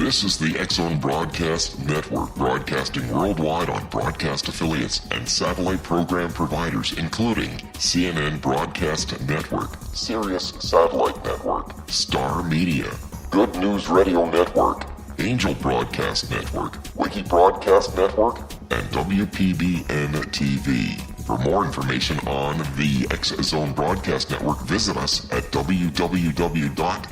This is the X-Zone Broadcast Network, broadcasting worldwide on broadcast affiliates and satellite program providers, including CNN Broadcast Network, Sirius Satellite Network, Star Media, Good News Radio Network, Angel Broadcast Network, Wiki Broadcast Network, and WPBN TV. For more information on the X-Zone Broadcast Network, visit us at www.xzbn.net.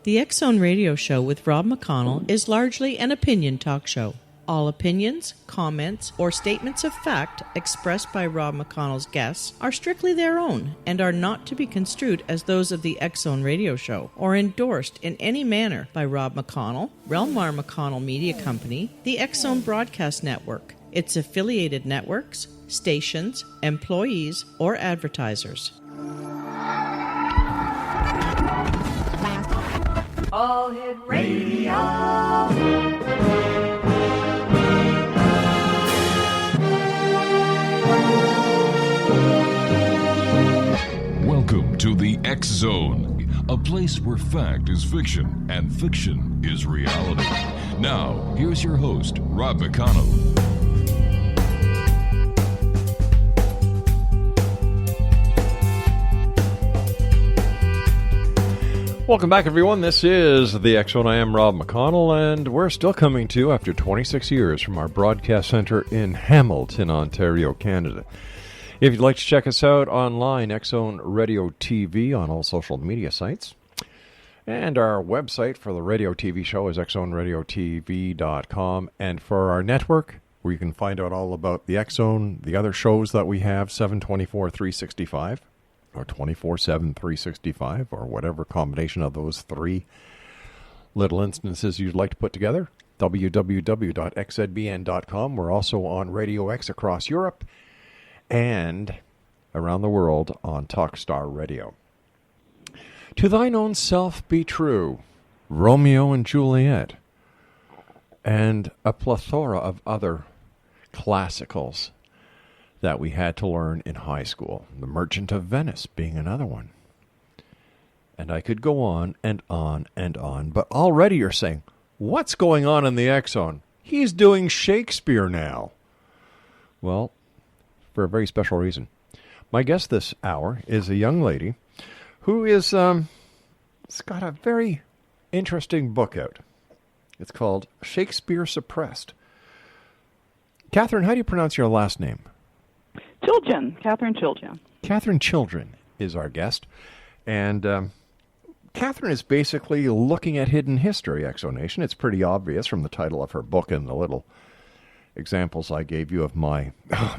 The X-Zone Radio Show with Rob McConnell is largely an opinion talk show. All opinions, comments, or statements of fact expressed by Rob McConnell's guests are strictly their own and are not to be construed as those of the X-Zone Radio Show or endorsed in any manner by Rob McConnell, Relmar McConnell Media Company, the X-Zone Broadcast Network, its affiliated networks, stations, employees, or advertisers. All Hit Radio. Welcome to the X-Zone, a place where fact is fiction and fiction is reality. Now, here's your host, Rob McConnell. Welcome back, everyone. This is the X-Zone. I am Rob McConnell, and we're still coming to you after 26 years from our broadcast center in Hamilton, Ontario, Canada. If you'd like to check us out online, X-Zone Radio TV on all social media sites. And our website for the radio TV show is xzoneradiotv.com. And for our network, where you can find out all about the X-Zone, the other shows that we have, 724-365, or 24/7 365, or whatever combination of those three little instances you'd like to put together, www.xzbn.com. We're also on Radio X across Europe and around the world on Talkstar Radio. To thine own self be true, Romeo and Juliet, and a plethora of other classicals that we had to learn in high school. The Merchant of Venice being another one. And I could go on and on and on, but already you're saying, what's going on in the X-Zone? He's doing Shakespeare now. Well, for a very special reason. My guest this hour is a young lady who is has got a very interesting book out. It's called Shakespeare Suppressed. Katherine, how do you pronounce your last name? Chiljan, Katherine Chiljan. Katherine Chiljan is our guest. And Katherine is basically looking at hidden history, Exonation. It's pretty obvious from the title of her book and the little examples I gave you of my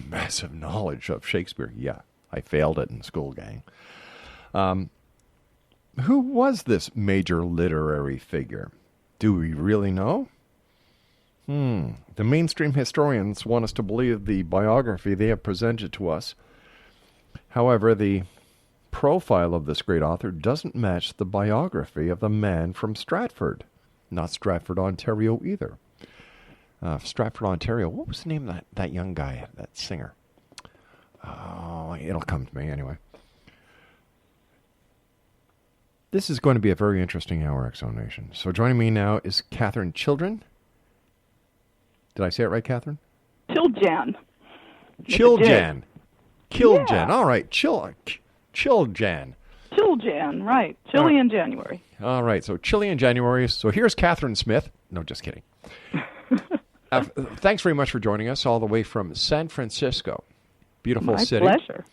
massive knowledge of Shakespeare. Yeah, I failed it in school, gang. Who was this major literary figure? Do we really know? The mainstream historians want us to believe the biography they have presented to us. However, the profile of this great author doesn't match the biography of the man from Stratford. Not Stratford, Ontario either. Stratford, Ontario. What was the name of that young guy, that singer? Oh, it'll come to me anyway. This is going to be a very interesting hour, Exonation. So joining me now is Katherine Chiljan. Did I say it right, Katherine? Chiljan. Chiljan. Chiljan. Yeah. All right. Chiljan. Chiljan, right. Chile in January. All right. So Chile in January. So here's Katherine Smith. No, just kidding. Thanks very much for joining us all the way from San Francisco. Beautiful city. My pleasure.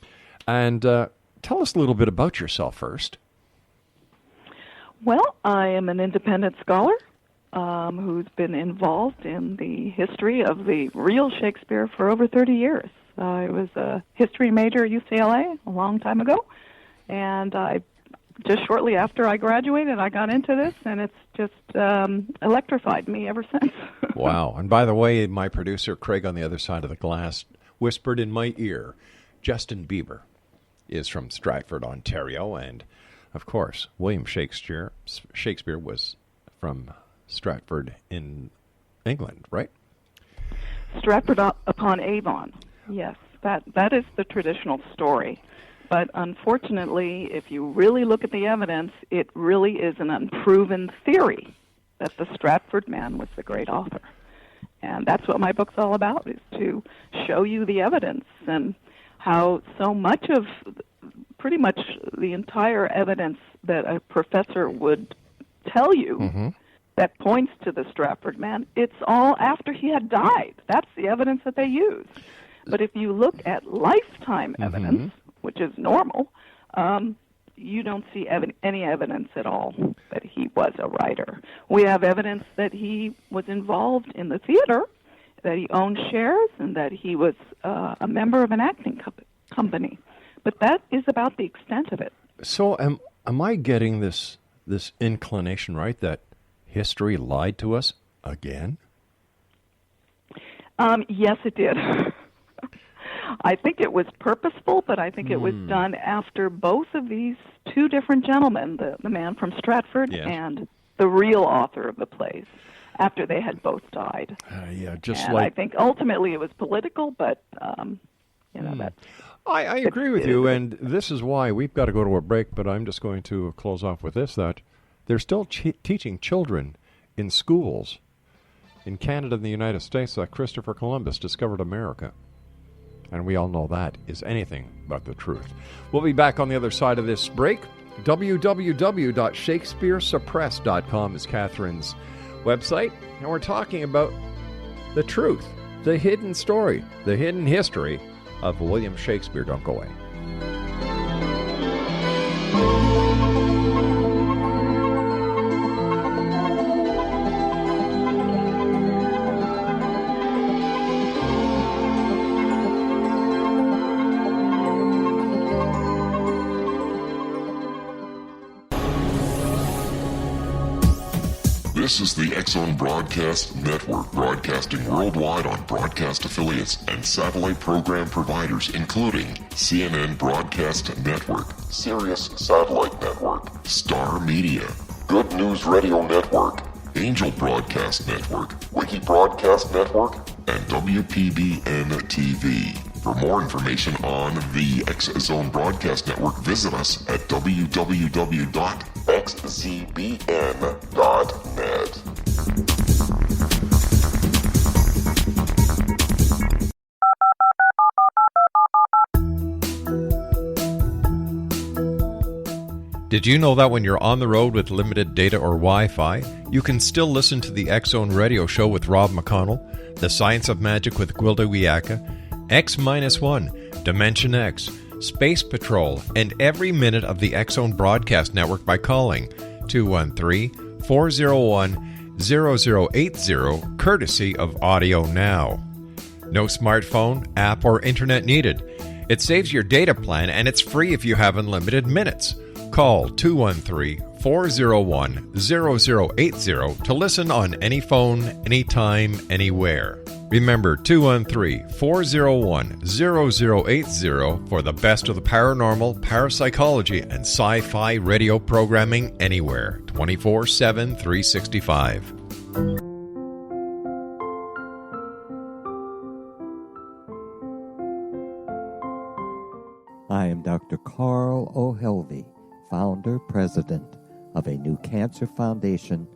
And tell us a little bit about yourself first. Well, I am an independent scholar who's been involved in the history of the real Shakespeare for over 30 years. I was a history major at UCLA a long time ago, and just shortly after I graduated, I got into this, and it's just electrified me ever since. Wow. And by the way, my producer, Craig, on the other side of the glass, whispered in my ear, Justin Bieber is from Stratford, Ontario, and, of course, William Shakespeare was from Stratford in England, right? Stratford upon Avon, yes. That is the traditional story. But unfortunately, if you really look at the evidence, it really is an unproven theory that the Stratford man was the great author. And that's what my book's all about, is to show you the evidence and how so much of, pretty much the entire evidence that a professor would tell you that points to the Stratford man, it's all after he had died. That's the evidence that they use. But if you look at lifetime evidence, which is normal, you don't see any evidence at all that he was a writer. We have evidence that he was involved in the theater, that he owned shares, and that he was a member of an acting company. But that is about the extent of it. So am I getting this inclination right, that history lied to us again? Yes, it did. I think it was purposeful, but I think it was done after both of these two different gentlemen, the man from Stratford and the real author of the plays, after they had both died. I think ultimately it was political, but that's... I agree with you, and this is why we've got to go to a break, but I'm just going to close off with this, that they're still teaching children in schools in Canada and the United States that Christopher Columbus discovered America. And we all know that is anything but the truth. We'll be back on the other side of this break. www.shakespearesuppressed.com is Katherine's website. And we're talking about the truth, the hidden story, the hidden history of William Shakespeare. Don't go away. This is the X-Zone Broadcast Network, broadcasting worldwide on broadcast affiliates and satellite program providers, including CNN Broadcast Network, Sirius Satellite Network, Star Media, Good News Radio Network, Angel Broadcast Network, Wiki Broadcast Network, and WPBN TV. For more information on the X-Zone Broadcast Network, visit us at www.xzbn.net. Did you know that when you're on the road with limited data or Wi-Fi, you can still listen to the X-Zone Radio Show with Rob McConnell, The Science of Magic with Gwilda Wiyaka, X-1, Dimension X, Space Patrol, and every minute of the X-Zone Broadcast Network by calling 213-401-0080, courtesy of Audio Now. No smartphone, app, or internet needed. It saves your data plan, and it's free if you have unlimited minutes. Call 213-401-0080 to listen on any phone, anytime, anywhere. Remember, 213-401-0080 for the best of the paranormal, parapsychology, and sci-fi radio programming anywhere, 24/7, 365. I am Dr. Carl O'Helvey, founder, president of a new cancer foundation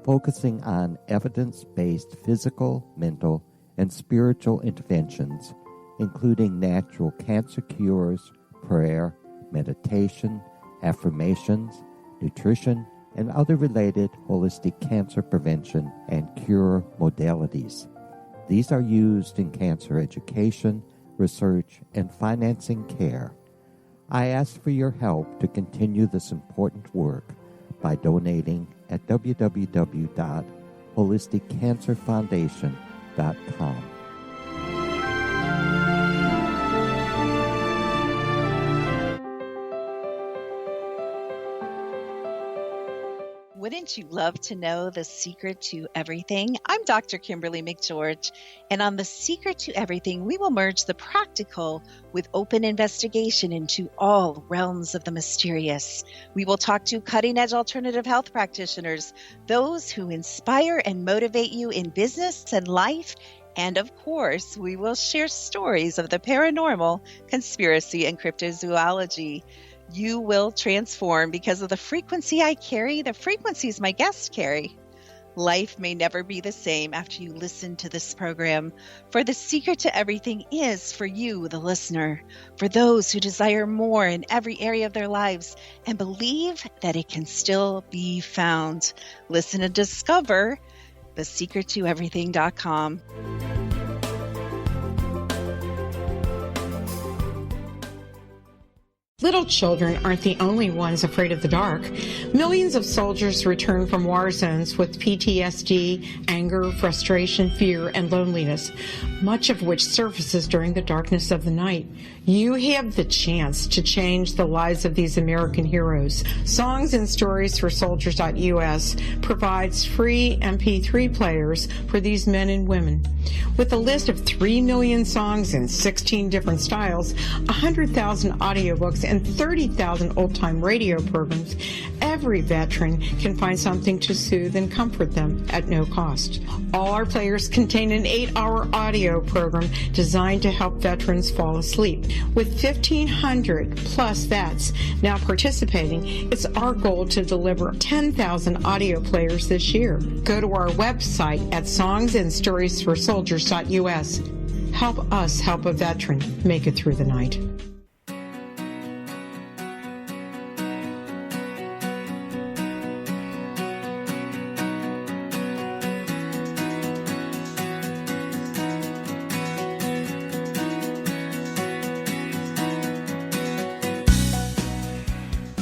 focusing on evidence-based physical, mental, and spiritual interventions, including natural cancer cures, prayer, meditation, affirmations, nutrition, and other related holistic cancer prevention and cure modalities. These are used in cancer education, research, and financing care. I ask for your help to continue this important work by donating at www.holisticcancerfoundation.com. Wouldn't you love to know the secret to everything? I'm Dr. Kimberly McGeorge, and on The Secret to Everything, we will merge the practical with open investigation into all realms of the mysterious. We will talk to cutting-edge alternative health practitioners, those who inspire and motivate you in business and life, And of course, we will share stories of the paranormal, conspiracy, and cryptozoology. You will transform because of the frequency I carry, the frequencies my guests carry. Life may never be the same after you listen to this program, for the secret to everything is for you, the listener, for those who desire more in every area of their lives and believe that it can still be found. Listen and discover thesecrettoeverything.com. Little children aren't the only ones afraid of the dark. Millions of soldiers return from war zones with PTSD, anger, frustration, fear, and loneliness, much of which surfaces during the darkness of the night. You have the chance to change the lives of these American heroes. Songs and Stories for Soldiers.us provides free MP3 players for these men and women. With a list of 3 million songs in 16 different styles, 100,000 audiobooks, and 30,000 old-time radio programs, every veteran can find something to soothe and comfort them at no cost. All our players contain an 8-hour audio program designed to help veterans fall asleep. With 1,500 plus vets now participating, it's our goal to deliver 10,000 audio players this year. Go to our website at songsandstoriesforsoldiers.us. Help us help a veteran make it through the night.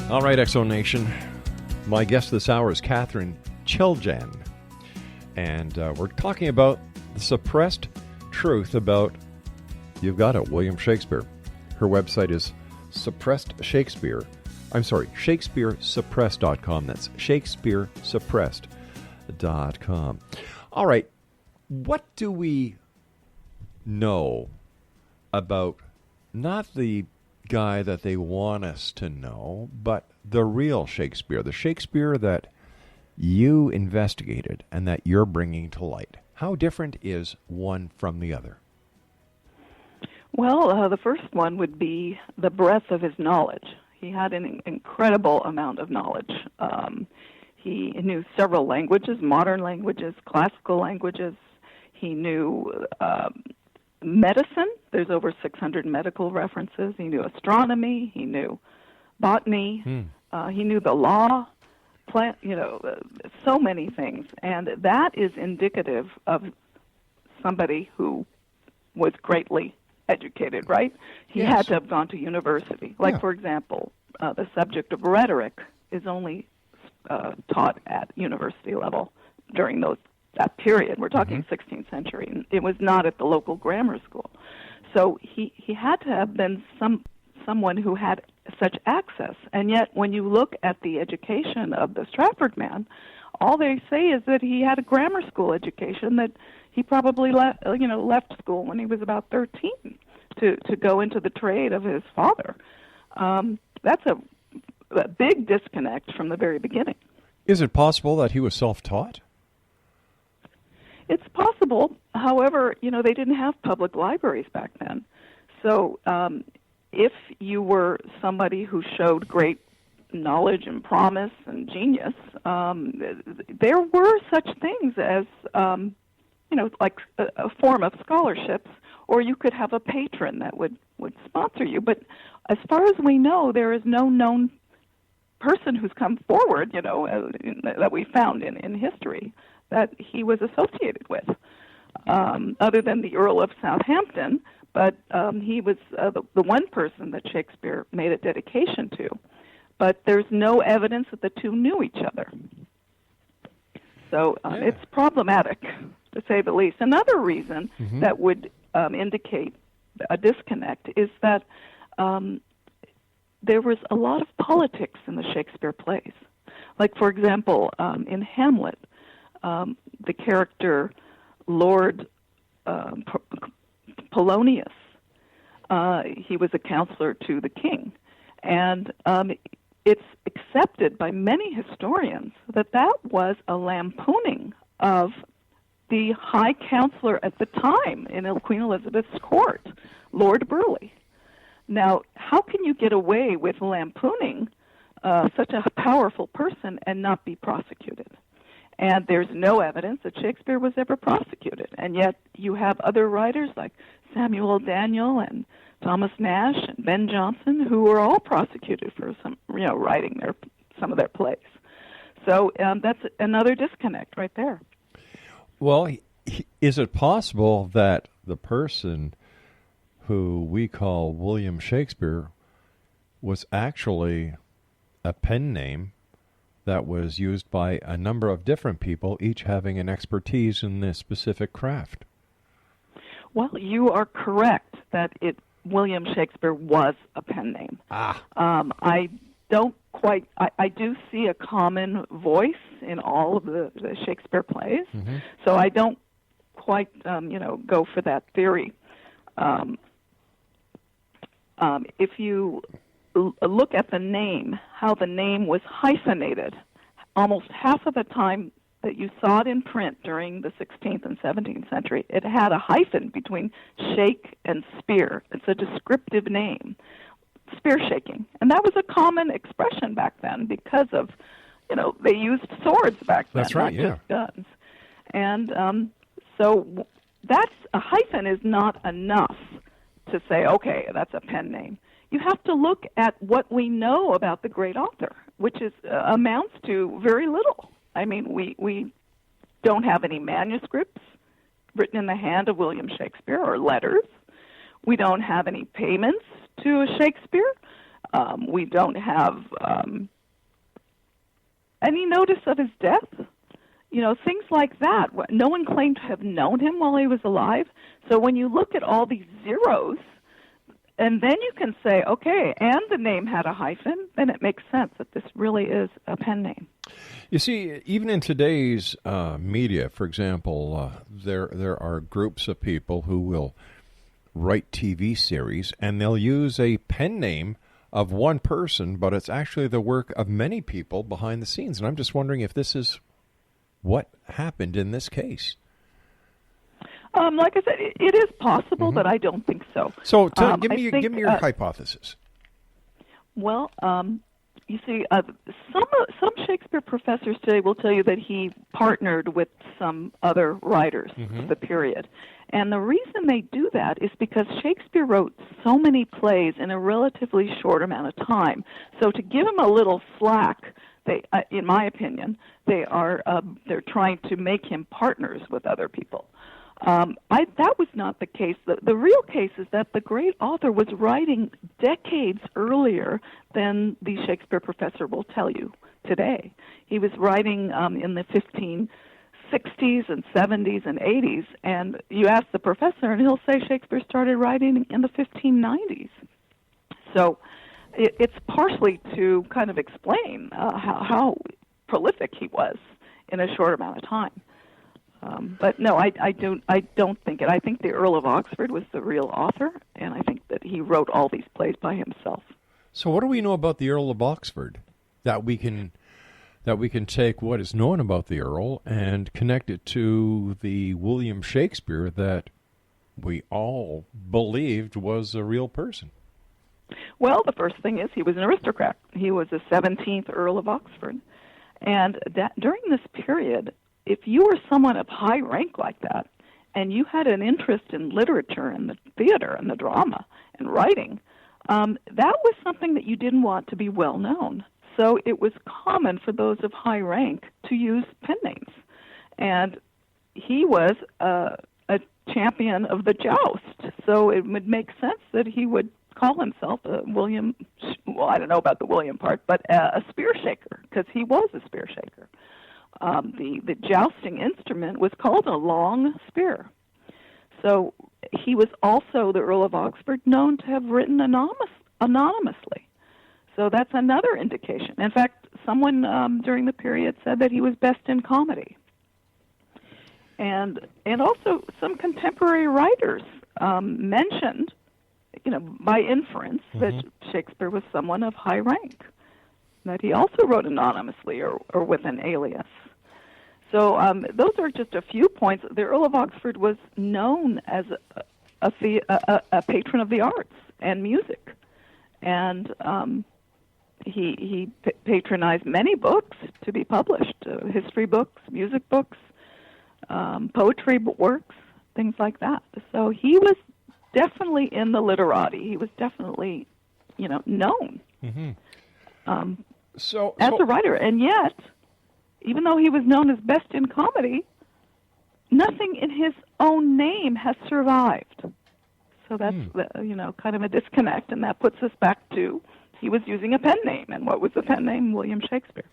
All right, Exo Nation. My guest this hour is Katherine Chiljan. And we're talking about the suppressed truth about, you've got it, William Shakespeare. Her website is ShakespeareSuppressed.com. That's ShakespeareSuppressed.com. All right, what do we know about not the guy that they want us to know, but the real Shakespeare, the Shakespeare that you investigated and that you're bringing to light? How different is one from the other? Well, the first one would be the breadth of his knowledge. He had an incredible amount of knowledge. He knew several languages, modern languages, classical languages. He knew medicine. There's over 600 medical references. He knew astronomy. He knew botany. He knew the law, plant, so many things. And that is indicative of somebody who was greatly educated, right? He had to have gone to university. Like, for example, the subject of rhetoric is only taught at university level during that period. We're talking 16th century. It was not at the local grammar school. So he had to have been someone who had such access. And yet, when you look at the education of the Stratford man, all they say is that he had a grammar school education, that he probably left school when he was about 13 to go into the trade of his father. That's a big disconnect from the very beginning. Is it possible that he was self-taught? It's possible. However, they didn't have public libraries back then. So if you were somebody who showed great knowledge and promise and genius, there were such things as, like a form of scholarships, or you could have a patron that would sponsor you. But as far as we know, there is no known person who's come forward, that we found in history that he was associated with, other than the Earl of Southampton. But he was the one person that Shakespeare made a dedication to. But there's no evidence that the two knew each other. So it's problematic, to say the least. Another reason that would indicate a disconnect is that there was a lot of politics in the Shakespeare plays. Like, for example, in Hamlet, the character Lord Polonius, he was a counselor to the king. And it's accepted by many historians that was a lampooning of the High Counselor at the time in Queen Elizabeth's court, Lord Burleigh. Now, how can you get away with lampooning such a powerful person and not be prosecuted? And there's no evidence that Shakespeare was ever prosecuted. And yet you have other writers like Samuel Daniel and Thomas Nash and Ben Jonson who were all prosecuted for writing some of their plays. So that's another disconnect right there. Well, is it possible that the person who we call William Shakespeare was actually a pen name that was used by a number of different people, each having an expertise in this specific craft? Well, you are correct that William Shakespeare was a pen name. I do see a common voice in all of the Shakespeare plays, so I don't quite, go for that theory. If you look at the name, how the name was hyphenated, almost half of the time that you saw it in print during the 16th and 17th century, it had a hyphen between shake and spear. It's a descriptive name, spear shaking. And that was a common expression back then because of, they used swords back then, That's right, not just guns. And so that's a hyphen is not enough to say, okay, that's a pen name. You have to look at what we know about the great author, which amounts to very little. I mean, we don't have any manuscripts written in the hand of William Shakespeare or letters. We don't have any payments to Shakespeare. We don't have any notice of his death. Things like that. No one claimed to have known him while he was alive. So when you look at all these zeros, and then you can say, okay, and the name had a hyphen, then it makes sense that this really is a pen name. You see, even in today's media, for example, there are groups of people who will write TV series, and they'll use a pen name of one person, but it's actually the work of many people behind the scenes. And I'm just wondering if this is what happened in this case. Like I said, it is possible, but I don't think so. So give me your hypothesis. Well, you see, some Shakespeare professors today will tell you that he partnered with some other writers of the period. And the reason they do that is because Shakespeare wrote so many plays in a relatively short amount of time. So to give him a little slack, in my opinion, they're trying to make him partners with other people. That was not the case. The real case is that the great author was writing decades earlier than the Shakespeare professor will tell you today. He was writing in the 1560s and 70s and 80s, and you ask the professor, and he'll say Shakespeare started writing in the 1590s. So it's partially to kind of explain how prolific he was in a short amount of time. But no, I don't think it. I think the Earl of Oxford was the real author, and I think that he wrote all these plays by himself. So what do we know about the Earl of Oxford that we can take what is known about the Earl and connect it to the William Shakespeare that we all believed was a real person? Well, the first thing is he was an aristocrat. He was the 17th Earl of Oxford. And during this period, if you were someone of high rank like that, and you had an interest in literature and the theater and the drama and writing, that was something that you didn't want to be well known. So it was common for those of high rank to use pen names. And he was a champion of the joust, so it would make sense that he would call himself William, well, I don't know about the William part, but a spear shaker, because he was a spear shaker. The jousting instrument was called a long spear. So he was also, the Earl of Oxford, known to have written anonymously. So that's another indication. In fact, someone during the period said that he was best in comedy. And also some contemporary writers mentioned, by inference, that Shakespeare was someone of high rank, that he also wrote anonymously or with an alias. So those are just a few points. The Earl of Oxford was known as a patron of the arts and music, and he patronized many books to be published, history books, music books, poetry works, things like that. So he was definitely in the literati. He was definitely, known So as a writer, and yet, even though he was known as best in comedy, nothing in his own name has survived. So that's kind of a disconnect, and that puts us back to he was using a pen name, and what was the pen name? William Shakespeare.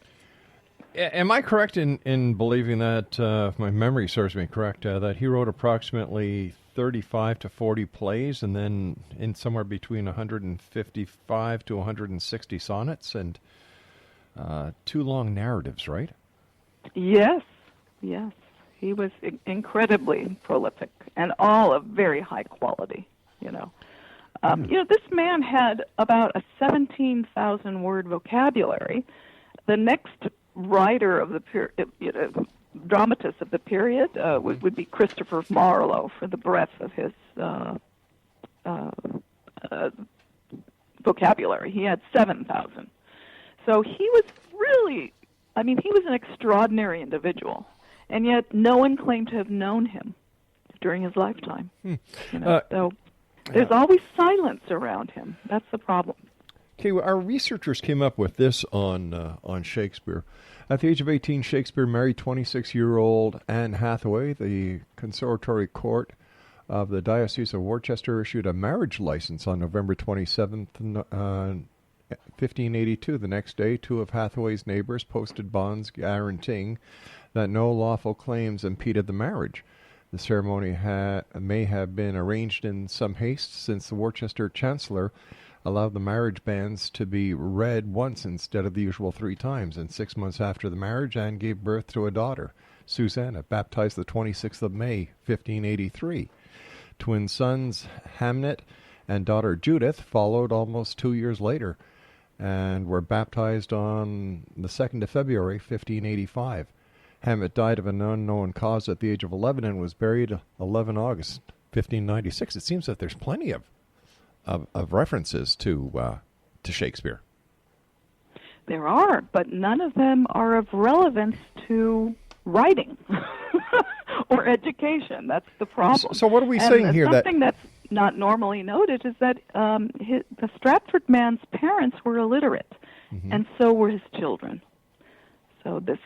Am I correct in believing that, if my memory serves me correct, that he wrote approximately 35 to 40 plays, and then in somewhere between 155 to 160 sonnets, and 2 long narratives, right? Yes. He was incredibly prolific, and all of very high quality, this man had about a 17,000-word vocabulary. The next writer of the dramatist of the period would be Christopher Marlowe for the breadth of his vocabulary. He had 7,000. So he was really, he was an extraordinary individual, and yet no one claimed to have known him during his lifetime. So there's always silence around him. That's the problem. Okay, well, our researchers came up with this on Shakespeare. At the age of 18, Shakespeare married 26-year-old Anne Hathaway. The Conservatory Court of the Diocese of Worcester issued a marriage license on November 27th, 1582. The next day, 2 of Hathaway's neighbors posted bonds guaranteeing that no lawful claims impeded the marriage. The ceremony may have been arranged in some haste, since the Worcester Chancellor allowed the marriage banns to be read once instead of the usual 3 times. And 6 months after the marriage, Anne gave birth to a daughter, Susanna, baptized the 26th of May, 1583. Twin sons, Hamnet and daughter Judith, followed almost 2 years later and were baptized on the 2nd of February, 1585. Hamnet died of an unknown cause at the age of 11 and was buried 11 August, 1596. It seems that there's plenty of references to Shakespeare. There are, but none of them are of relevance to writing or education. That's the problem. So what are we saying here? Something that's not normally noted is that the Stratford man's parents were illiterate, and so were his children. So this,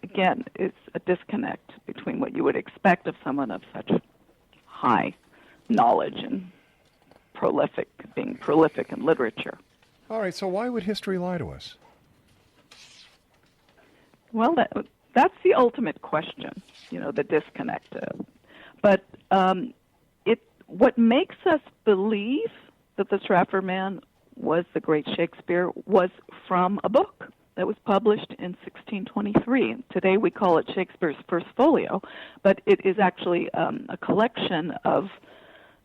again, is a disconnect between what you would expect of someone of such high knowledge and being prolific in literature. All right, so why would history lie to us? Well, that's the ultimate question, the disconnect. But what makes us believe that the Stratford man was the great Shakespeare was from a book that was published in 1623. Today we call it Shakespeare's First Folio, but it is actually a collection of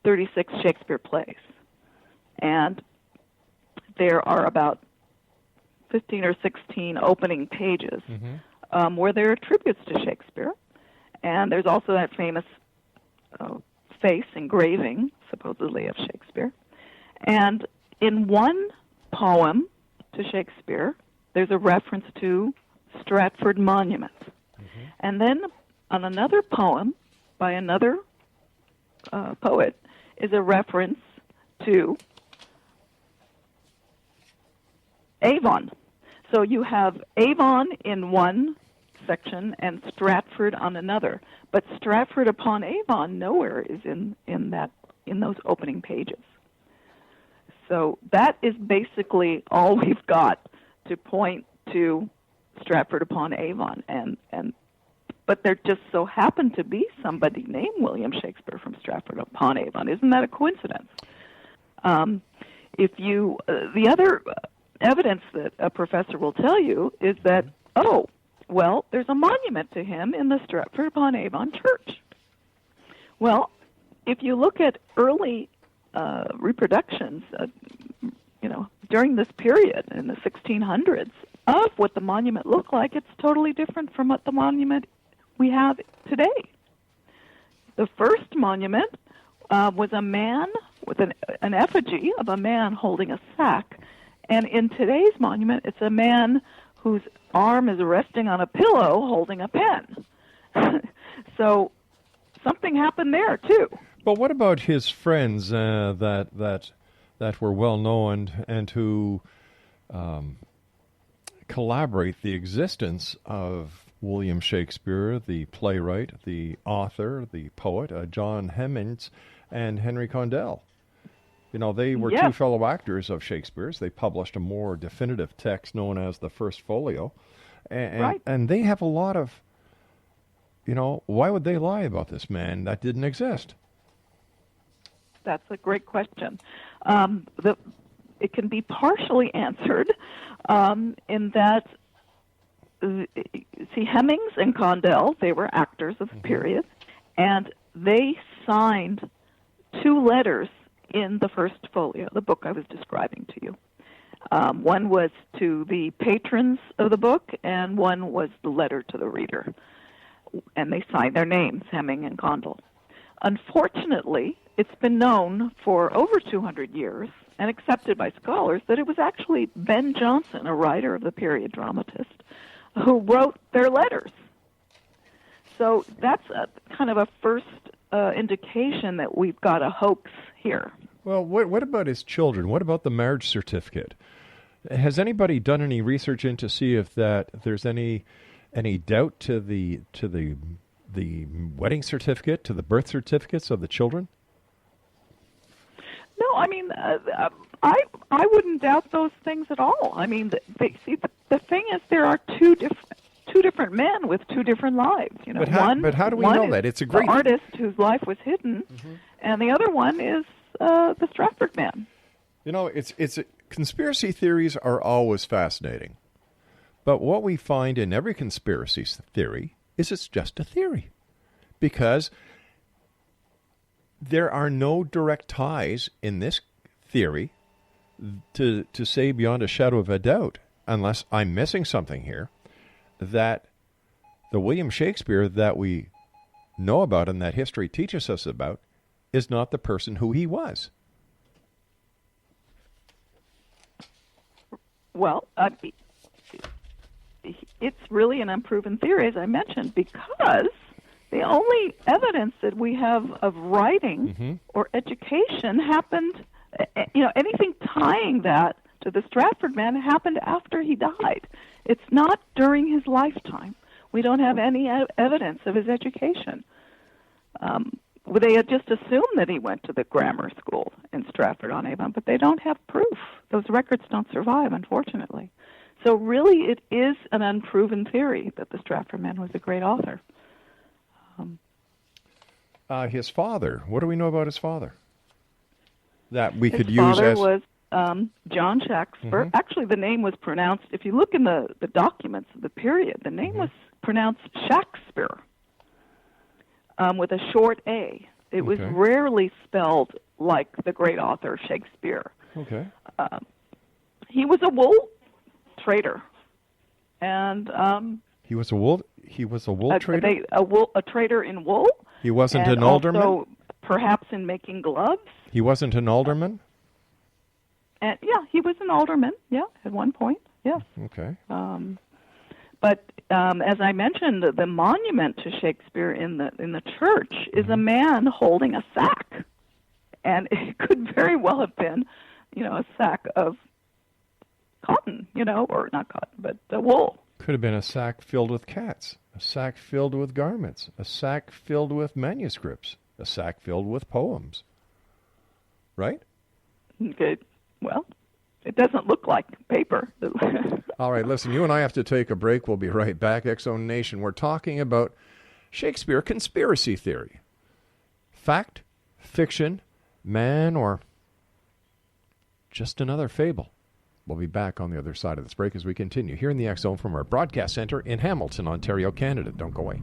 36 Shakespeare plays. And there are about 15 or 16 opening pages where there are tributes to Shakespeare. And there's also that famous face engraving, supposedly, of Shakespeare. And in one poem to Shakespeare, there's a reference to Stratford Monument. And then on another poem by another poet is a reference to Avon. So you have Avon in one section and Stratford on another, but Stratford upon Avon nowhere is in those opening pages. So that is basically all we've got to point to Stratford upon Avon, but there just so happened to be somebody named William Shakespeare from Stratford upon Avon. Isn't that a coincidence? The other evidence that a professor will tell you is that, there's a monument to him in the Stratford upon Avon church. Well, if you look at early reproductions, during this period in the 1600s of what the monument looked like, it's totally different from what the monument we have today. The first monument was a man with an effigy of a man holding a sack. And in today's monument, it's a man whose arm is resting on a pillow holding a pen. So something happened there, too. But what about his friends that were well known and who collaborate the existence of William Shakespeare, the playwright, the author, the poet, John Hemmings, and Henry Condell? You know, they were two fellow actors of Shakespeare's. They published a more definitive text known as the First Folio. And they have a lot of, you know, why would they lie about this man? That didn't exist. That's a great question. It can be partially answered in that, see, Hemmings and Condell, they were actors of the period, and they signed 2 letters in the First Folio, the book I was describing to you. One was to the patrons of the book, and one was the letter to the reader. And they signed their names, Hemming and Condell. Unfortunately, it's been known for over 200 years and accepted by scholars that it was actually Ben Jonson, a writer of the period dramatist, who wrote their letters. So that's kind of a first indication that we've got a hoax here. Well, what about his children? What about the marriage certificate? Has anybody done any research in to see if there's any doubt to the wedding certificate, to the birth certificates of the children? No, I mean, I wouldn't doubt those things at all. I mean, the thing is, there are two different men with 2 different lives. You know, but how do we know that? It's a great the artist whose life was hidden, and the other one is the Stratford man. You know, conspiracy theories are always fascinating, but what we find in every conspiracy theory is it's just a theory, because there are no direct ties in this theory to say beyond a shadow of a doubt, unless I'm missing something here, that the William Shakespeare that we know about and that history teaches us about is not the person who he was. Well, it's really an unproven theory, as I mentioned, because the only evidence that we have of writing or education happened, anything tying that to the Stratford man happened after he died. It's not during his lifetime. We don't have any evidence of his education. They had just assumed that he went to the grammar school in Stratford-on-Avon, but they don't have proof. Those records don't survive, unfortunately. So really it is an unproven theory that the Stratford man was a great author. His father, what do we know about his father? That we could use as... His father was John Shakespeare. Actually, the name was pronounced, if you look in the documents of the period, the name was pronounced Shakespeare with a short A. It was rarely spelled like the great author Shakespeare. Okay. He was a wool trader, and he was a wool trader. A trader in wool. He wasn't an alderman. Also, perhaps in making gloves. He wasn't an alderman. And he was an alderman. Yeah, at one point. Yes. Okay. But as I mentioned, the monument to Shakespeare in the church is a man holding a sack, and it could very well have been, a sack of cotton, or not cotton, but wool. Could have been a sack filled with cats, a sack filled with garments, a sack filled with manuscripts, a sack filled with poems. Right? Okay. Well, it doesn't look like paper. All right, listen, you and I have to take a break. We'll be right back. X-Zone Nation, we're talking about Shakespeare conspiracy theory. Fact, fiction, man, or just another fable. We'll be back on the other side of this break as we continue here in the X-Zone from our broadcast center in Hamilton, Ontario, Canada. Don't go away.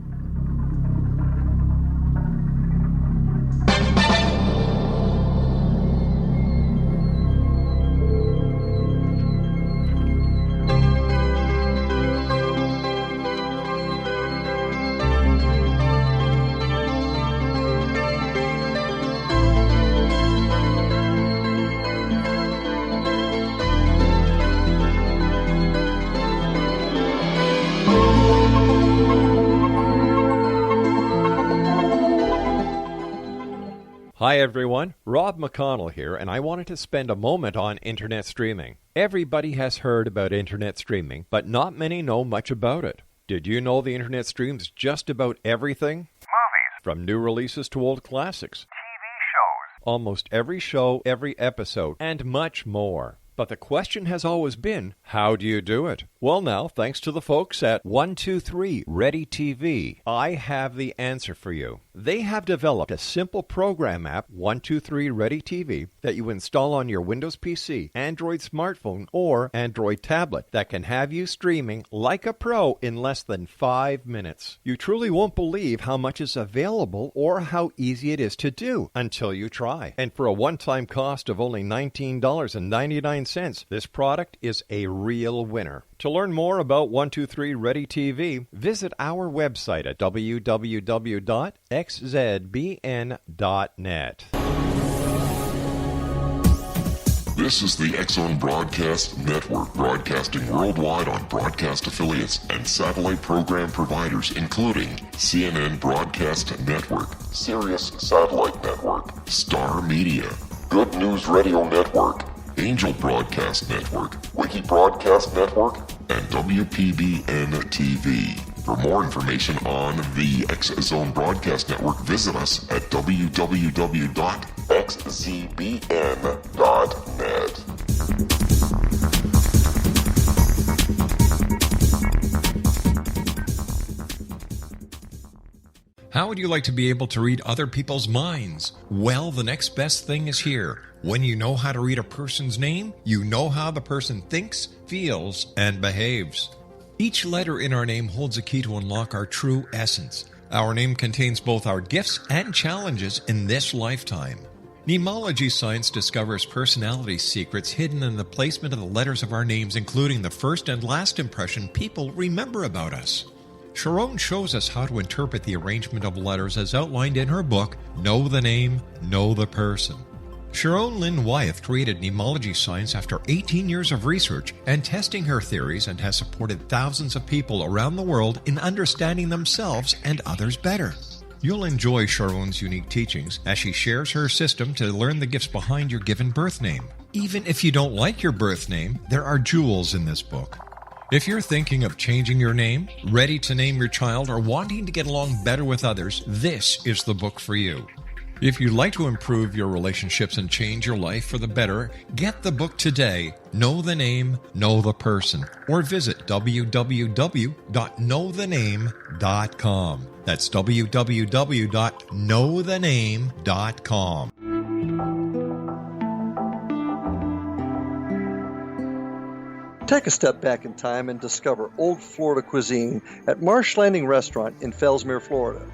Hi everyone, Rob McConnell here, and I wanted to spend a moment on internet streaming. Everybody has heard about internet streaming, but not many know much about it. Did you know the internet streams just about everything? Movies. From new releases to old classics. TV shows. Almost every show, every episode, and much more. But the question has always been, how do you do it? Well now, thanks to the folks at 123 Ready TV, I have the answer for you. They have developed a simple program app, 123 Ready TV, that you install on your Windows PC, Android smartphone, or Android tablet that can have you streaming like a pro in less than 5 minutes. You truly won't believe how much is available or how easy it is to do until you try. And for a one-time cost of only $19.99, this product is a real winner. To learn more about 123 Ready TV, visit our website at www.xzbn.net. This is the X-Zone Broadcast Network, broadcasting worldwide on broadcast affiliates and satellite program providers, including CNN Broadcast Network, Sirius Satellite Network, Star Media, Good News Radio Network, Angel Broadcast Network, Wiki Broadcast Network, and WPBN TV. For more information on the X-Zone Broadcast Network, visit us at www.xzbn.net. How would you like to be able to read other people's minds? Well, the next best thing is here. When you know how to read a person's name, you know how the person thinks, feels, and behaves. Each letter in our name holds a key to unlock our true essence. Our name contains both our gifts and challenges in this lifetime. Mnemology science discovers personality secrets hidden in the placement of the letters of our names, including the first and last impression people remember about us. Sharon shows us how to interpret the arrangement of letters as outlined in her book, Know the Name, Know the Person. Sharon Lynn Wyeth created mnemology science after 18 years of research and testing her theories, and has supported thousands of people around the world in understanding themselves and others better. You'll enjoy Sharon's unique teachings as she shares her system to learn the gifts behind your given birth name. Even if you don't like your birth name, there are jewels in this book. If you're thinking of changing your name, ready to name your child, or wanting to get along better with others, this is the book for you. If you'd like to improve your relationships and change your life for the better, get the book today, Know the Name, Know the Person, or visit www.knowthename.com. That's www.knowthename.com. Take a step back in time and discover old Florida cuisine at Marsh Landing Restaurant in Fellsmere, Florida.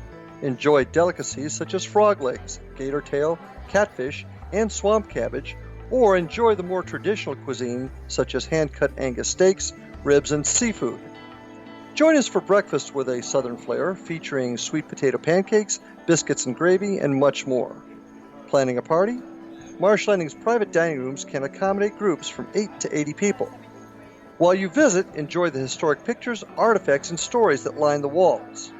Enjoy delicacies such as frog legs, gator tail, catfish, and swamp cabbage, or enjoy the more traditional cuisine such as hand-cut Angus steaks, ribs, and seafood. Join us for breakfast with a southern flair featuring sweet potato pancakes, biscuits and gravy, and much more. Planning a party? Marsh Landing's private dining rooms can accommodate groups from 8 to 80 people. While you visit, enjoy the historic pictures, artifacts, and stories that line the walls.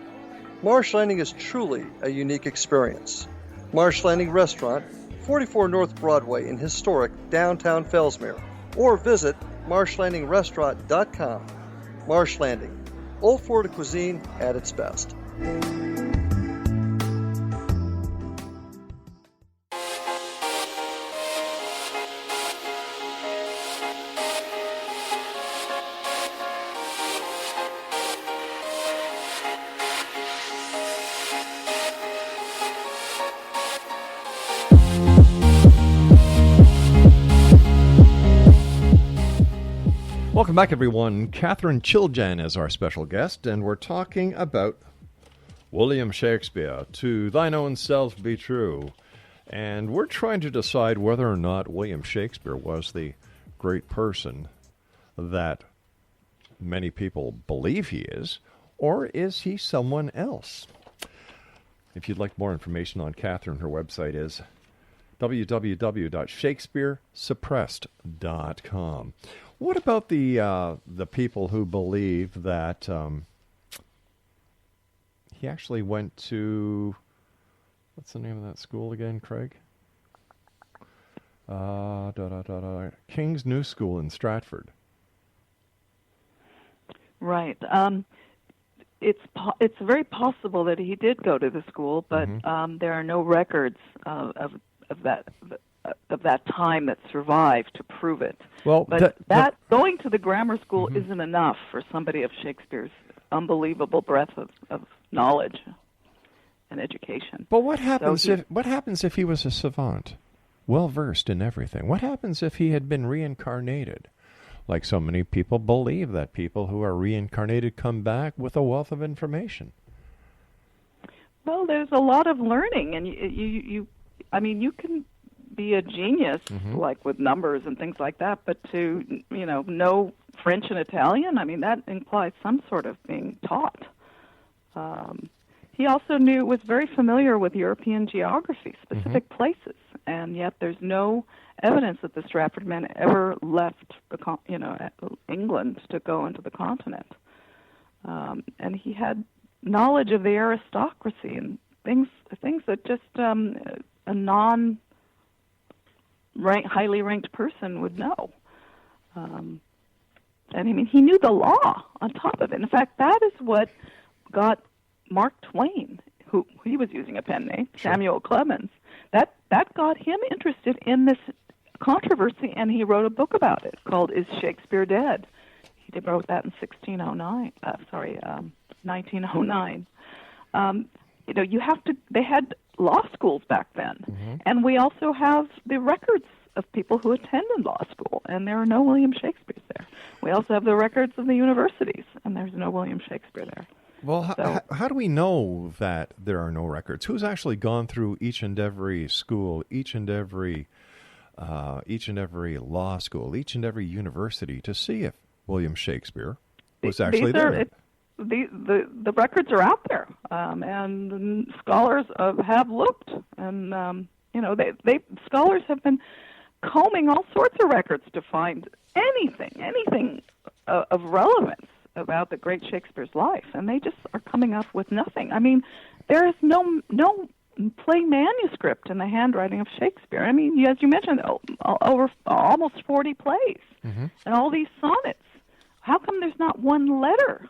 Marsh Landing is truly a unique experience. Marsh Landing Restaurant, 44 North Broadway in historic downtown Fellsmere, or visit marshlandingrestaurant.com. Marsh Landing, old Florida cuisine at its best. Welcome back, everyone. Katherine Chiljan is our special guest, and we're talking about William Shakespeare, To Thine Own Self Be True. And we're trying to decide whether or not William Shakespeare was the great person that many people believe he is, or is he someone else? If you'd like more information on Katherine, her website is www.shakespearesuppressed.com. What about the people who believe that he actually went to, what's the name of that school again, Craig? King's New School in Stratford. Right. It's very possible that he did go to the school, but there are no records of that time that survived to prove it. Well, but going to the grammar school isn't enough for somebody of Shakespeare's unbelievable breadth of knowledge and education. But what happens if he was a savant, well versed in everything? What happens if he had been reincarnated? Like so many people believe that people who are reincarnated come back with a wealth of information. Well, there's a lot of learning, and you can be a genius, like with numbers and things like that, but to, know French and Italian, that implies some sort of being taught. He also was very familiar with European geography, specific places, and yet there's no evidence that the Stratford men ever left, England to go into the continent. And he had knowledge of the aristocracy and things that just a highly ranked person would know. And he knew the law on top of it. In fact, that is what got Mark Twain, who he was using a pen name, Samuel Clemens, that got him interested in this controversy, and he wrote a book about it called "Is Shakespeare Dead?" He wrote that in 1909. They had law schools back then, and we also have the records of people who attended law school, and there are no William Shakespeares there. We also have the records of the universities, and there's no William Shakespeare there. Well, how do we know that there are no records? Who's actually gone through each and every school, each and every law school, each and every university to see if William Shakespeare was actually there? The records are out there, and scholars have looked, and scholars have been combing all sorts of records to find anything of relevance about the great Shakespeare's life, and they just are coming up with nothing. There is no play manuscript in the handwriting of Shakespeare. As you mentioned, over almost 40 plays and all these sonnets. How come there's not one letter,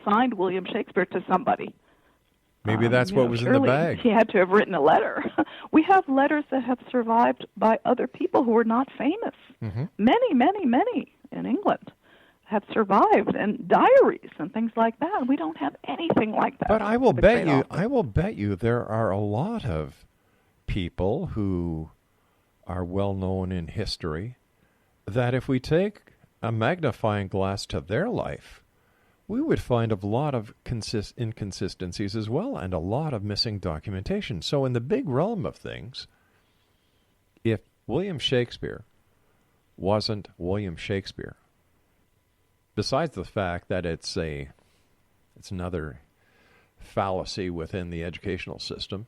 signed William Shakespeare to somebody? Maybe that's what was in the bag. He had to have written a letter. We have letters that have survived by other people who are not famous. Many, many, many in England have survived, and diaries and things like that. We don't have anything like that. But I will bet you there are a lot of people who are well known in history that if we take a magnifying glass to their life, we would find a lot of inconsistencies as well, and a lot of missing documentation. So in the big realm of things, if William Shakespeare wasn't William Shakespeare, besides the fact that it's another fallacy within the educational system,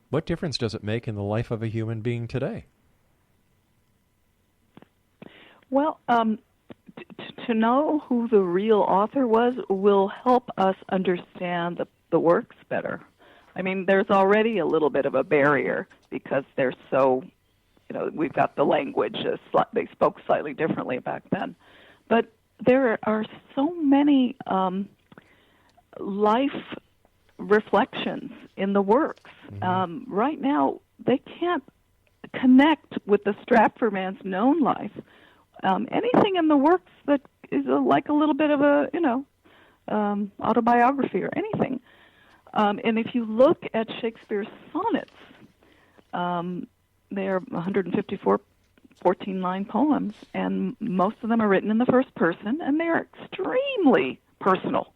what difference does it make in the life of a human being today? Well, to know who the real author was will help us understand the works better. There's already a little bit of a barrier because they're so, we've got the language. They spoke slightly differently back then. But there are so many life reflections in the works. Right now, they can't connect with the Stratford man's known life. Anything in the works that is like a little bit of a, autobiography or anything. And if you look at Shakespeare's sonnets, they are 154 14-line poems, and most of them are written in the first person, and they are extremely personal.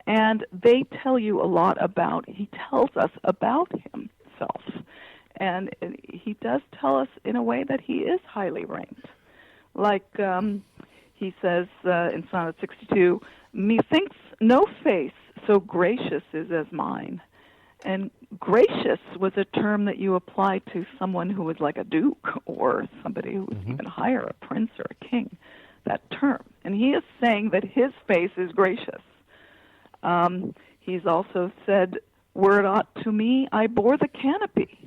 And they tell you a lot he tells us about himself. And he does tell us in a way that he is highly ranked. Like he says in Sonnet 62, "Methinks no face so gracious is as mine." And gracious was a term that you apply to someone who was like a duke or somebody who was even higher, a prince or a king, that term. And he is saying that his face is gracious. He's also said were it aught to me, I bore the canopy.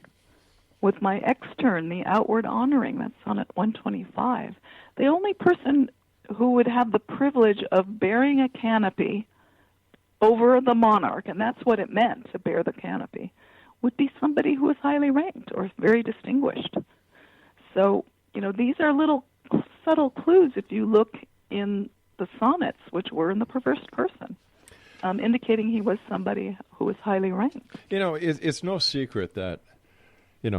With my extern, the outward honoring, that's sonnet 125. The only person who would have the privilege of bearing a canopy over the monarch, and that's what it meant, to bear the canopy, would be somebody who was highly ranked or very distinguished. So, these are little subtle clues if you look in the sonnets, which were in the perverse person, indicating he was somebody who was highly ranked. It's no secret that,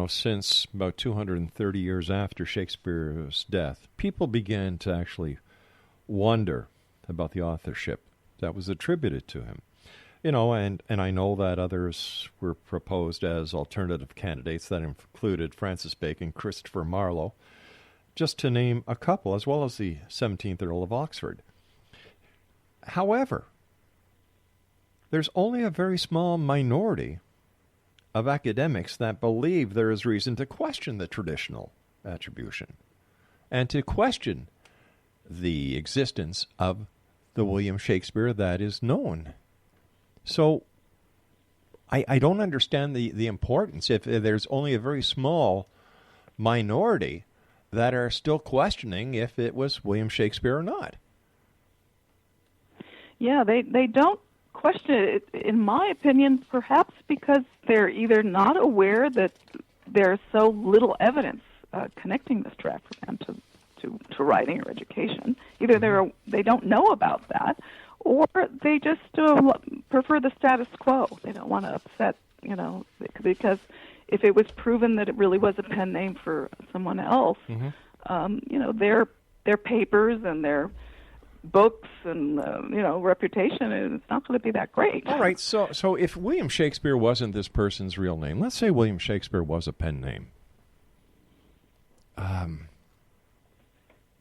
since about 230 years after Shakespeare's death, people began to actually wonder about the authorship that was attributed to him. And I know that others were proposed as alternative candidates that included Francis Bacon, Christopher Marlowe, just to name a couple, as well as the 17th Earl of Oxford. However, there's only a very small minority of academics that believe there is reason to question the traditional attribution and to question the existence of the William Shakespeare that is known. So I don't understand the importance if there's only a very small minority that are still questioning if it was William Shakespeare or not. Yeah, they don't question it, in my opinion, perhaps because they're either not aware that there's so little evidence connecting the Stratford man to writing or education. Either they don't know about that, or they just prefer the status quo. They don't want to upset, because if it was proven that it really was a pen name for someone else, their papers and their books and reputation, it's not going to be that great. All right, so if William Shakespeare wasn't this person's real name, let's say William Shakespeare was a pen name.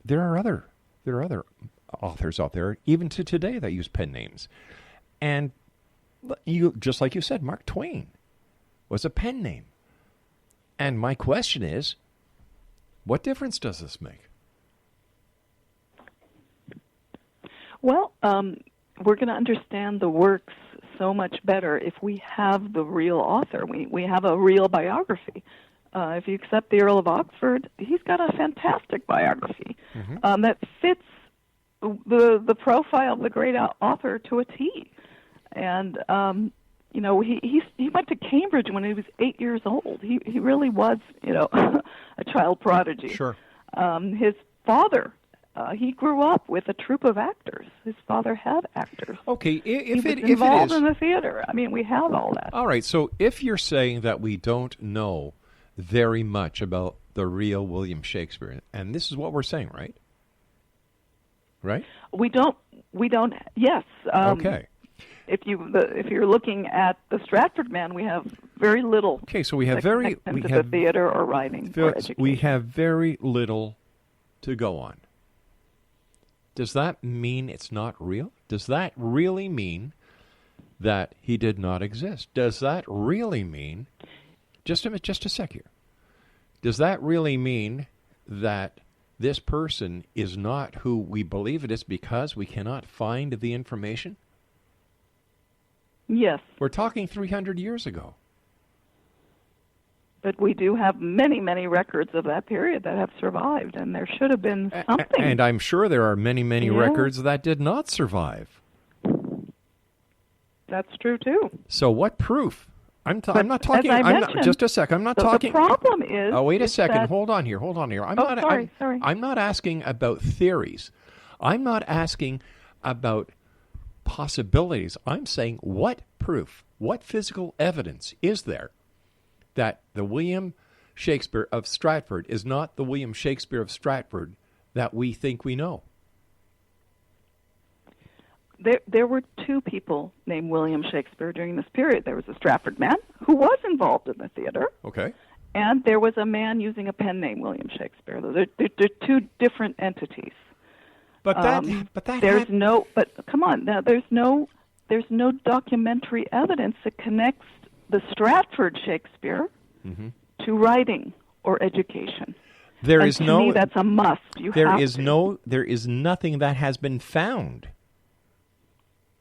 There are other authors out there, even to today, that use pen names. And just like you said, Mark Twain was a pen name. And my question is, what difference does this make? Well, we're going to understand the works so much better if we have the real author. We have a real biography. If you accept the Earl of Oxford, he's got a fantastic biography that fits the profile of the great author to a T. And he went to Cambridge when he was 8 years old. He really was a child prodigy. Sure. His father, he grew up with a troupe of actors. His father had actors. Okay, he was involved in the theater. I mean, we have all that. All right, so if you're saying that we don't know very much about the real William Shakespeare, and this is what we're saying, right? Right? We don't. Yes. Okay. If you're looking at the Stratford man, we have very little. Okay, so we have the theater or writing or education. We have very little to go on. Does that mean it's not real? Does that really mean that he did not exist? Does that really mean? Just a sec here. Does that really mean that this person is not who we believe it is because we cannot find the information? Yes. We're talking 300 years ago. But we do have many, many records of that period that have survived, and there should have been something. And I'm sure there are many, many records that did not survive. That's true, too. So what proof? I'm not talking. Just a sec. I'm not talking. The problem is. Oh, wait a second. That, Hold on here. Sorry. I'm not asking about theories. I'm not asking about possibilities. I'm saying what proof, what physical evidence is there that the William Shakespeare of Stratford is not the William Shakespeare of Stratford that we think we know? There were two people named William Shakespeare during this period. There was a Stratford man who was involved in the theater. Okay. And there was a man using a pen name, William Shakespeare. They're two different entities. But come on, now there's no documentary evidence that connects the Stratford Shakespeare to writing or education. To me, that's a must. There is nothing that has been found.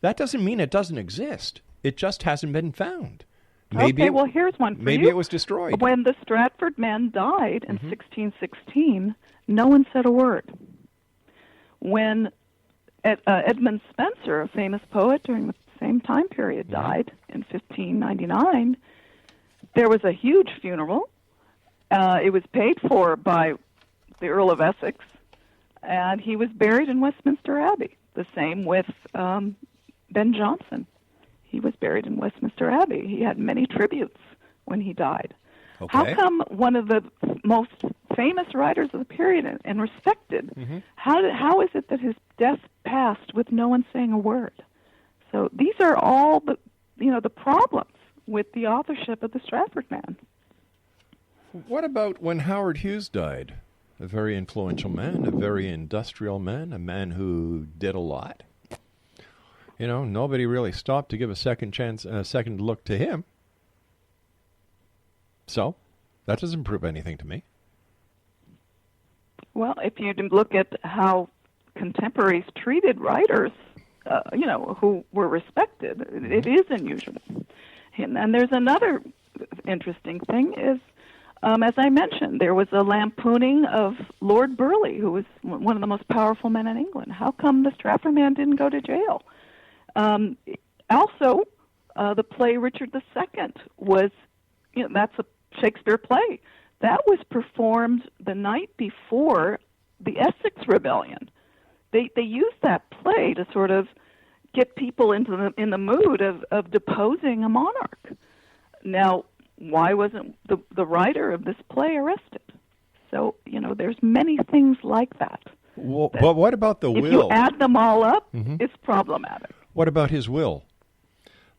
That doesn't mean it doesn't exist. It just hasn't been found. Okay, well, here's one for maybe you. it was destroyed. When the Stratford man died in 1616, no one said a word. When Edmund Spenser, a famous poet during the same time period, died in 1599, there was a huge funeral. It was paid for by the Earl of Essex, and he was buried in Westminster Abbey. The same with Ben Jonson. He was buried in Westminster Abbey. He had many tributes when he died. Okay. How come one of the most famous writers of the period and respected, how is it that his death passed with no one saying a word? So these are all the problems with the authorship of the Stratford man. What about when Howard Hughes died? A very influential man, a very industrial man, a man who did a lot. You know, nobody really stopped to give a second look to him. So, that doesn't prove anything to me. Well, if you look at how contemporaries treated writers, who were respected, it is unusual. And there's another interesting thing is, as I mentioned, there was a lampooning of Lord Burleigh, who was one of the most powerful men in England. How come the Stratford man didn't go to jail? Also, the play Richard II was, that's a Shakespeare play. That was performed the night before the Essex Rebellion. They used that play to sort of get people in the mood of deposing a monarch. Now, why wasn't the writer of this play arrested? So, there's many things like that. Well, but what about the will? If you add them all up, it's problematic. What about his will?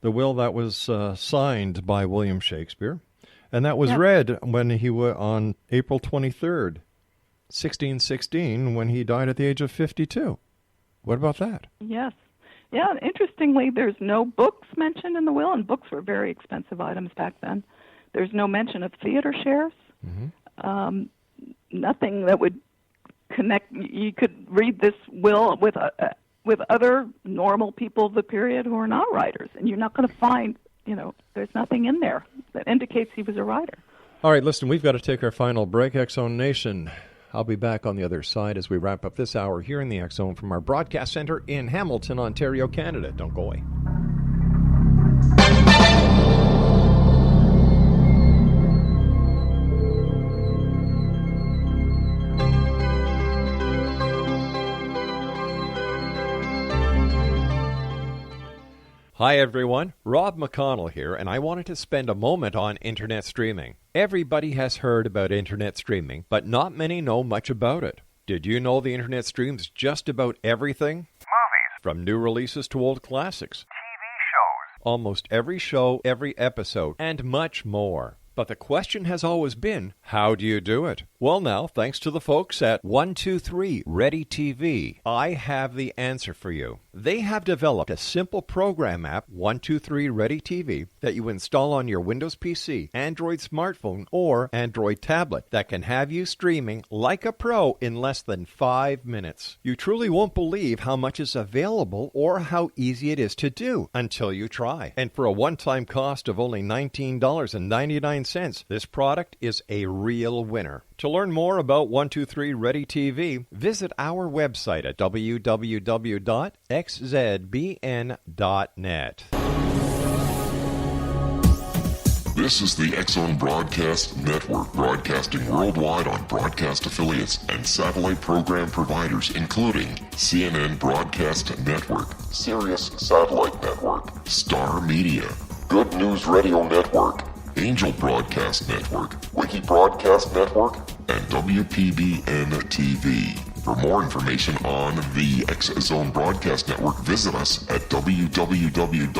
The will that was signed by William Shakespeare, and that was read when he was on April 23rd, 1616, when he died at the age of 52. What about that? Yes. Yeah, interestingly, there's no books mentioned in the will, and books were very expensive items back then. There's no mention of theater shares. Nothing that would connect. You could read this will with other normal people of the period who are not writers, and you're not going to find, there's nothing in there that indicates he was a writer. All right, listen, we've got to take our final break, X-Zone Nation. I'll be back on the other side as we wrap up this hour here in the X-Zone from our broadcast center in Hamilton, Ontario, Canada. Don't go away. Hi everyone, Rob McConnell here, and I wanted to spend a moment on internet streaming. Everybody has heard about internet streaming, but not many know much about it. Did you know the internet streams just about everything? Movies. From new releases to old classics. TV shows. Almost every show, every episode, and much more. But the question has always been, how do you do it? Well now, thanks to the folks at 123 Ready TV, I have the answer for you. They have developed a simple program app, 123 Ready TV, that you install on your Windows PC, Android smartphone, or Android tablet that can have you streaming like a pro in less than 5 minutes. You truly won't believe how much is available or how easy it is to do until you try. And for a one-time cost of only $19.99, this product is a real winner. To learn more about 123 Ready TV, visit our website at www.xzbn.net. This is the X-Zone Broadcast Network, broadcasting worldwide on broadcast affiliates and satellite program providers, including CNN Broadcast Network, Sirius Satellite Network, Star Media, Good News Radio Network, Angel Broadcast Network, Wiki Broadcast Network, and WPBN TV. For more information on the X-Zone Broadcast Network, visit us at www.xzbn.net.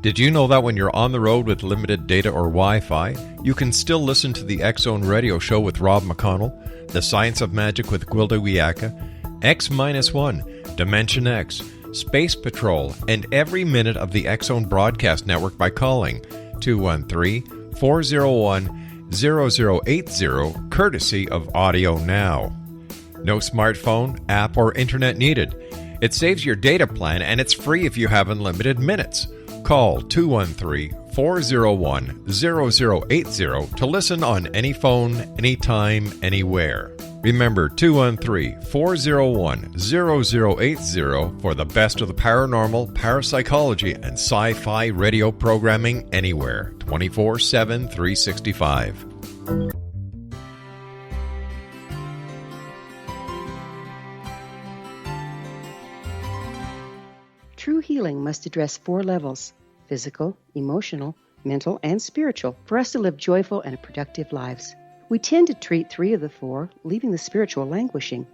Did you know that when you're on the road with limited data or Wi-Fi, you can still listen to the X-Zone Radio Show with Rob McConnell, The Science of Magic with Gwilda Wiyaka, X-1, Dimension X, Space Patrol, and every minute of the X-Zone Broadcast Network by calling 213 213-401-0080, courtesy of Audio Now. No smartphone, app, or internet needed. It saves your data plan, and it's free if you have unlimited minutes. Call 213-401-0080 to listen on any phone, anytime, anywhere. Remember, 213-401-0080 for the best of the paranormal, parapsychology, and sci-fi radio programming anywhere, 24/7, 365. True healing must address 4 levels: physical, emotional, mental, and spiritual, for us to live joyful and productive lives. We tend to treat 3 of the 4, leaving the spiritual languishing.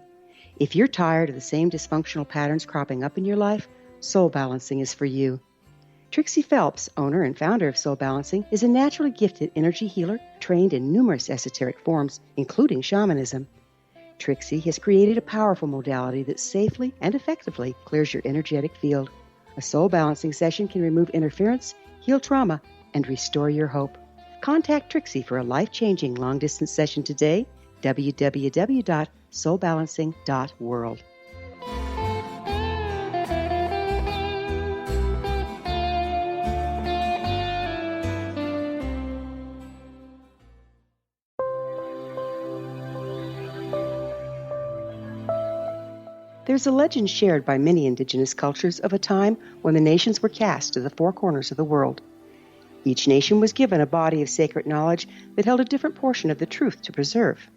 If you're tired of the same dysfunctional patterns cropping up in your life, Soul Balancing is for you. Trixie Phelps, owner and founder of Soul Balancing, is a naturally gifted energy healer trained in numerous esoteric forms, including shamanism. Trixie has created a powerful modality that safely and effectively clears your energetic field. A Soul Balancing session can remove interference, heal trauma, and restore your hope. Contact Trixie for a life-changing long-distance session today, www.soulbalancing.world. There's a legend shared by many indigenous cultures of a time when the nations were cast to the 4 corners of the world. Each nation was given a body of sacred knowledge that held a different portion of the truth to preserve.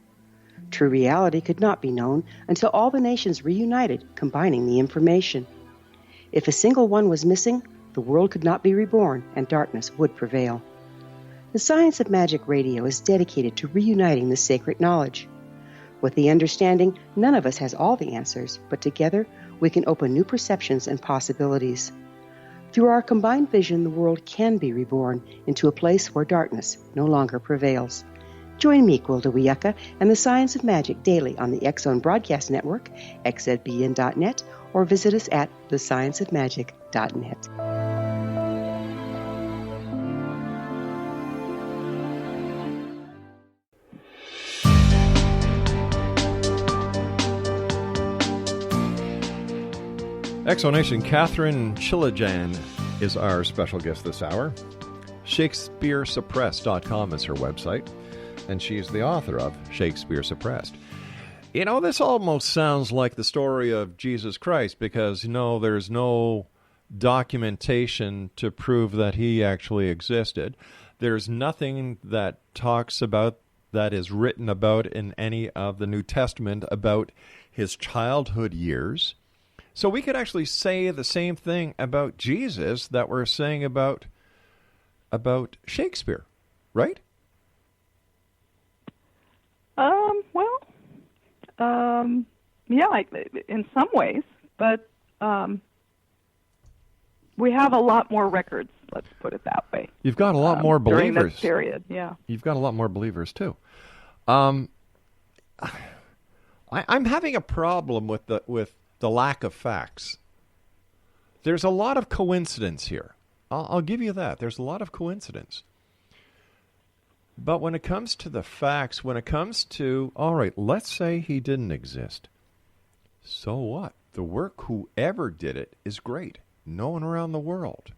True reality could not be known until all the nations reunited, combining the information. If a single one was missing, the world could not be reborn and darkness would prevail. The Science of Magic Radio is dedicated to reuniting the sacred knowledge. With the understanding, none of us has all the answers, but together we can open new perceptions and possibilities. Through our combined vision, the world can be reborn into a place where darkness no longer prevails. Join me, Gwilda Wiyaka, and the Science of Magic daily on the X-Zone Broadcast Network, xzbn.net, or visit us at thescienceofmagic.net. Exonation Katherine Chiljan is our special guest this hour. ShakespeareSuppressed.com is her website, and she's the author of Shakespeare Suppressed. You know, this almost sounds like the story of Jesus Christ because, there's no documentation to prove that he actually existed. There's nothing that talks about, that is written about in any of the New Testament about his childhood years. So we could actually say the same thing about Jesus that we're saying about Shakespeare, right? Yeah, in some ways, but we have a lot more records, let's put it that way. You've got a lot more believers. During this period, yeah. You've got a lot more believers, too. I'm having a problem with the lack of facts. There's a lot of coincidence here. I'll give you that. There's a lot of coincidence. But when it comes to the facts, when it comes to, all right, let's say he didn't exist. So what? The work, whoever did it, is great. No one around the world.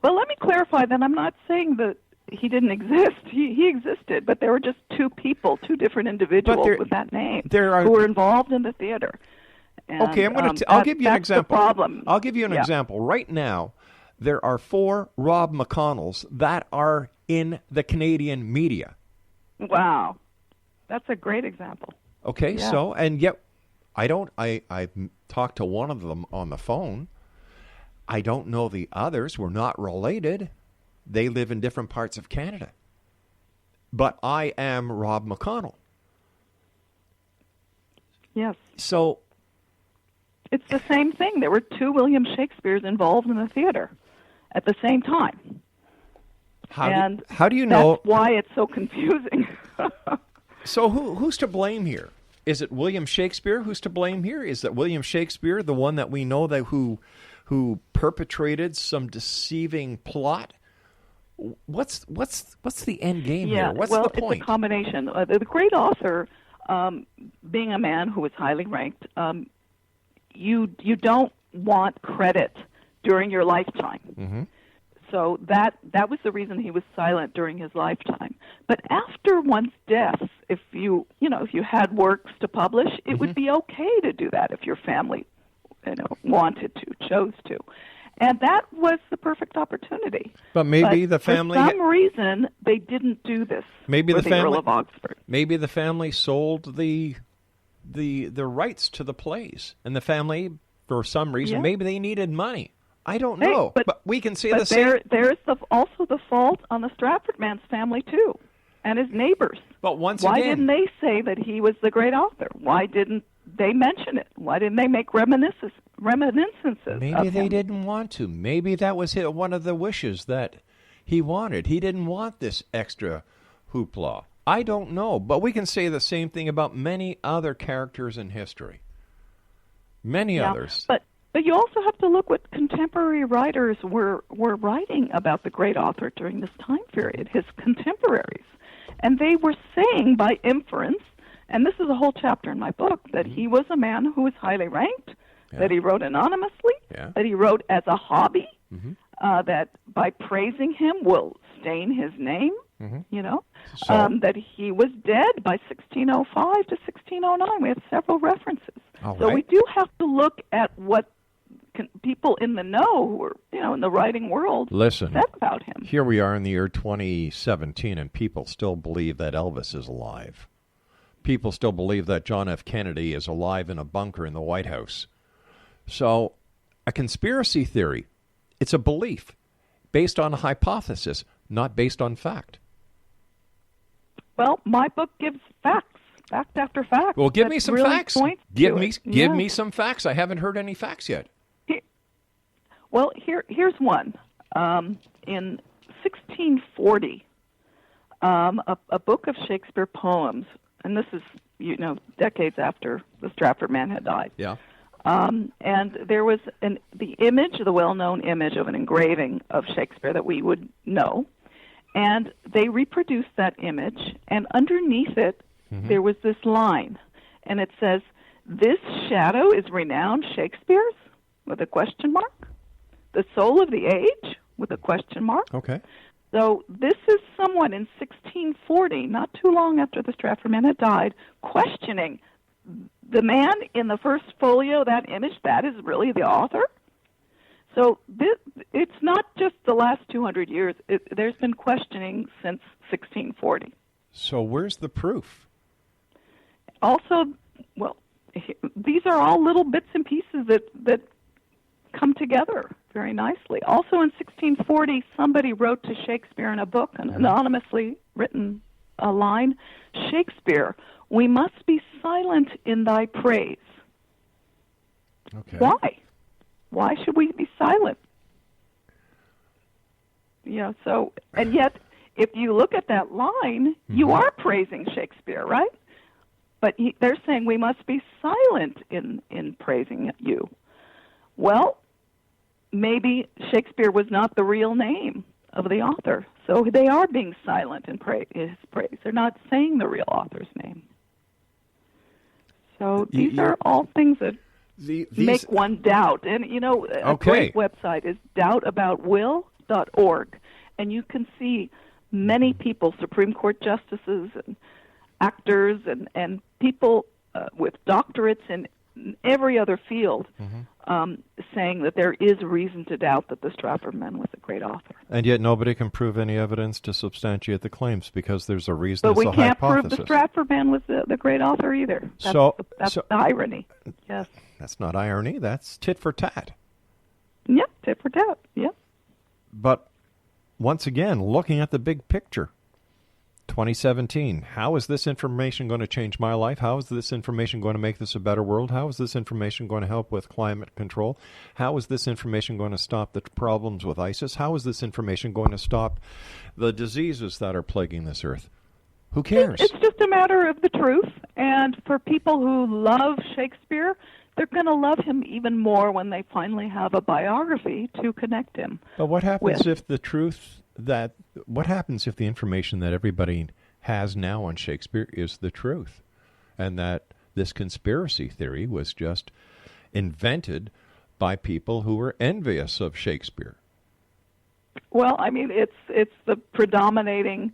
Well, let me clarify that I'm not saying that he didn't exist. He existed, but there were just 2 people, 2 different individuals with that name who were involved in the theater. And, okay, I'll give you an example. The problem. I'll give you an example. Right now, there are 4 Rob McConnells that are in the Canadian media. Wow. That's a great example. Okay, yeah. So, and yet, I talked to one of them on the phone. I don't know the others. We're not related. They live in different parts of Canada. But I am Rob McConnell. Yes. So it's the same thing. There were 2 William Shakespeares involved in the theater at the same time. How do you know? That's why it's so confusing. So who's to blame here? Is it William Shakespeare who's to blame here? Is that William Shakespeare the one that we know that who perpetrated some deceiving plot? What's the end game Yeah, here? What's well, the point? it's a combination. The great author, being a man who was highly ranked, you don't want credit during your lifetime. Mm-hmm. So that was the reason he was silent during his lifetime. But after one's death, if you had works to publish, it would be okay to do that if your family, wanted to, chose to. And that was the perfect opportunity. But maybe the family, for some reason, they didn't do this. Maybe for the family, Earl of Oxford. Maybe the family sold the rights to the plays, and the family, for some reason, maybe they needed money. I don't know, but we can see the same. There's also the fault on the Stratford man's family too, and his neighbors. But why didn't they say that he was the great author? Why didn't they mention it? Why didn't they make reminiscences? Maybe they didn't want to. Maybe that was one of the wishes that he wanted. He didn't want this extra hoopla. I don't know, but we can say the same thing about many other characters in history. Many others. But you also have to look what contemporary writers were writing about the great author during this time period, his contemporaries. And they were saying by inference, and this is a whole chapter in my book, that he was a man who was highly ranked, that he wrote anonymously, that he wrote as a hobby, that by praising him will stain his name, that he was dead by 1605 to 1609. We have several references. So we do have to look at what people in the know, who are, in the writing world, said about him. Here we are in the year 2017, and people still believe that Elvis is alive. People still believe that John F. Kennedy is alive in a bunker in the White House. So a conspiracy theory, it's a belief based on a hypothesis, not based on fact. Well, my book gives facts, fact after fact. Well, give me some facts. Give me some facts. I haven't heard any facts yet. Here's one. In 1640, a book of Shakespeare poems, and this is, decades after the Stratford man had died. Yeah. And there was the well-known image of an engraving of Shakespeare that we would know, and they reproduced that image, and underneath it, there was this line, and it says, "This shadow is renowned Shakespeare's," with a question mark. "The soul of the age," with a question mark. Okay. So this is someone in 1640, not too long after the Stratford man had died, questioning the man in the first folio, that image, that is really the author? So it's not just the last 200 years. There's been questioning since 1640. So where's the proof? Also, these are all little bits and pieces that come together very nicely. Also in 1640, somebody wrote to Shakespeare in a book, an anonymously written a line, "Shakespeare, we must be silent in thy praise." Okay. Why? Why should we be silent? And yet, if you look at that line, you are praising Shakespeare, right? But they're saying we must be silent in praising you. Well, maybe Shakespeare was not the real name of the author, so they are being silent in his praise. They're not saying the real author's name. So these are all things that make one doubt. And, a great website is doubtaboutwill.org, and you can see many people, Supreme Court justices and actors and people with doctorates in every other field saying that there is reason to doubt that the Stratford man was a great author. And yet nobody can prove any evidence to substantiate the claims because there's a reason. But we can't prove the Stratford man was the great author either. That's the irony. Yes. That's not irony. That's tit for tat. Yep, tit for tat. Yep. But once again, looking at the big picture, 2017, how is this information going to change my life? How is this information going to make this a better world? How is this information going to help with climate control? How is this information going to stop the problems with ISIS? How is this information going to stop the diseases that are plaguing this earth? Who cares? It's just a matter of the truth. And for people who love Shakespeare, they're going to love him even more when they finally have a biography to connect him. But what happens if the truth that what happens if the information that everybody has now on Shakespeare is the truth, and that this conspiracy theory was just invented by people who were envious of Shakespeare? Well, I mean, it's the predominating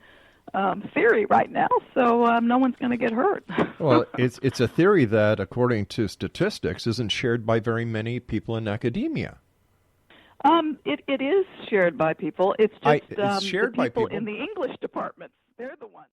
theory right now, so no one's going to get hurt. Well, it's a theory that, according to statistics, isn't shared by very many people in academia. It is shared by people. It's just it's shared the by people people in the English departments. They're the ones